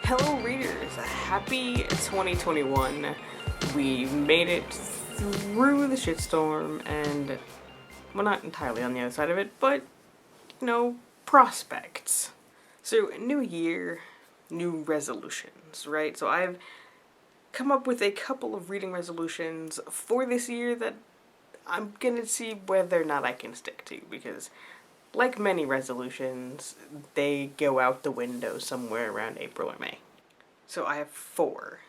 Hello readers, happy 2021. We made it through the shitstorm and we're not entirely on the other side of it, but prospects. So new year, new resolutions, right? So I've come up with a couple of reading resolutions for this year that I'm gonna see whether or not I can stick to, because like many resolutions, they go out the window somewhere around April or May. So I have 4.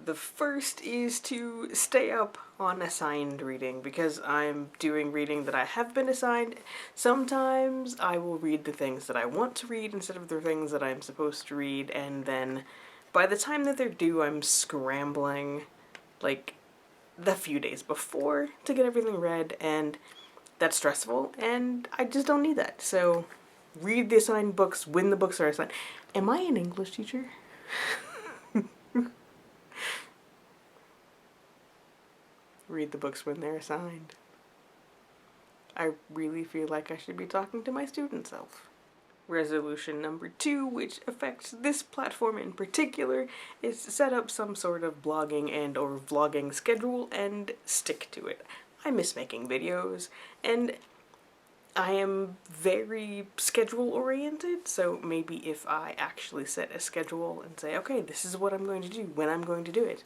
The first is to stay up on assigned reading, because I'm doing reading that I have been assigned. Sometimes I will read the things that I want to read instead of the things that I'm supposed to read, and then by the time that they're due, I'm scrambling like the few days before to get everything read, and that's stressful, and I just don't need that. So read the assigned books when the books are assigned. Am I an English teacher? Read the books when they're assigned. I really feel like I should be talking to my student self. Resolution number 2, which affects this platform in particular, is to set up some sort of blogging and or vlogging schedule and stick to it. I miss making videos, and I am very schedule oriented, so maybe if I actually set a schedule and say, okay, this is what I'm going to do, when I'm going to do it,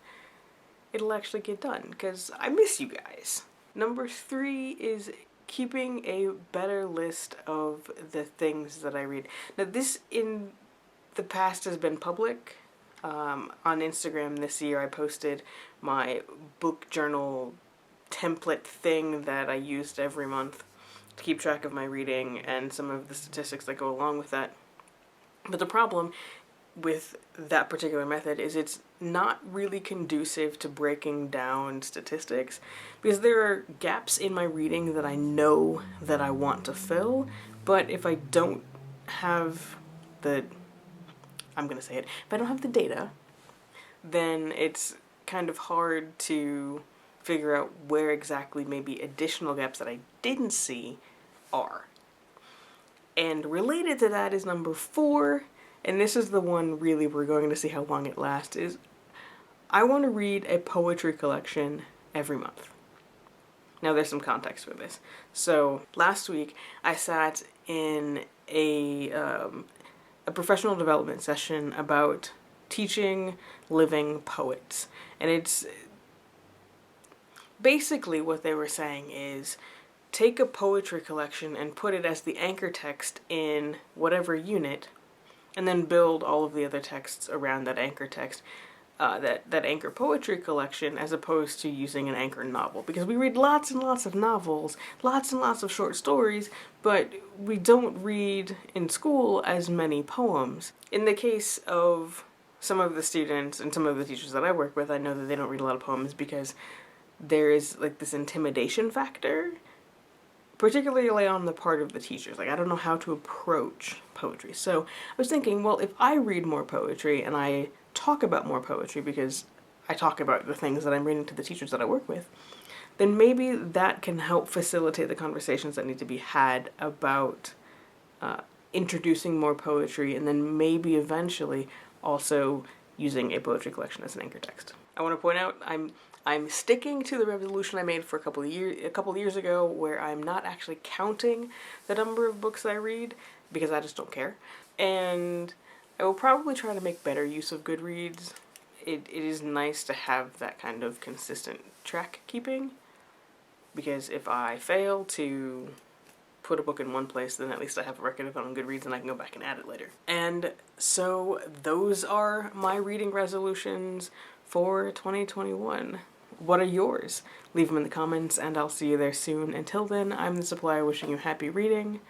it'll actually get done, because I miss you guys. Number 3 is keeping a better list of the things that I read. Now this in the past has been public. On Instagram this year I posted my book journal template thing that I used every month to keep track of my reading and some of the statistics that go along with that. But the problem with that particular method is it's not really conducive to breaking down statistics, because there are gaps in my reading that I know that I want to fill, but if I don't have I'm gonna say it, if I don't have the data, then it's kind of hard to figure out where exactly maybe additional gaps that I didn't see are. And related to that is number 4, and this is the one really we're going to see how long it lasts, is I want to read a poetry collection every month. Now there's some context for this. So last week I sat in a professional development session about teaching living poets, and it's basically what they were saying is take a poetry collection and put it as the anchor text in whatever unit, and then build all of the other texts around that anchor text, that anchor poetry collection, as opposed to using an anchor novel. Because we read lots and lots of novels, lots and lots of short stories, but we don't read in school as many poems. In the case of some of the students and some of the teachers that I work with, I know that they don't read a lot of poems because there is like this intimidation factor, particularly on the part of the teachers. Like, I don't know how to approach poetry. So I was thinking, well, if I read more poetry and I talk about more poetry because I talk about the things that I'm reading to the teachers that I work with, then maybe that can help facilitate the conversations that need to be had about introducing more poetry, and then maybe eventually also using a poetry collection as an anchor text. I want to point out I'm sticking to the resolution I made for a couple of years ago, where I'm not actually counting the number of books I read because I just don't care. And I will probably try to make better use of Goodreads. It is nice to have that kind of consistent track keeping, because if I fail to put a book in one place, then at least I have a record of it on Goodreads and I can go back and add it later. And so those are my reading resolutions for 2021. What are yours? Leave them in the comments and I'll see you there soon. Until then, I'm The Supplier wishing you happy reading.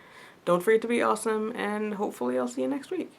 Don't forget to be awesome, and hopefully I'll see you next week.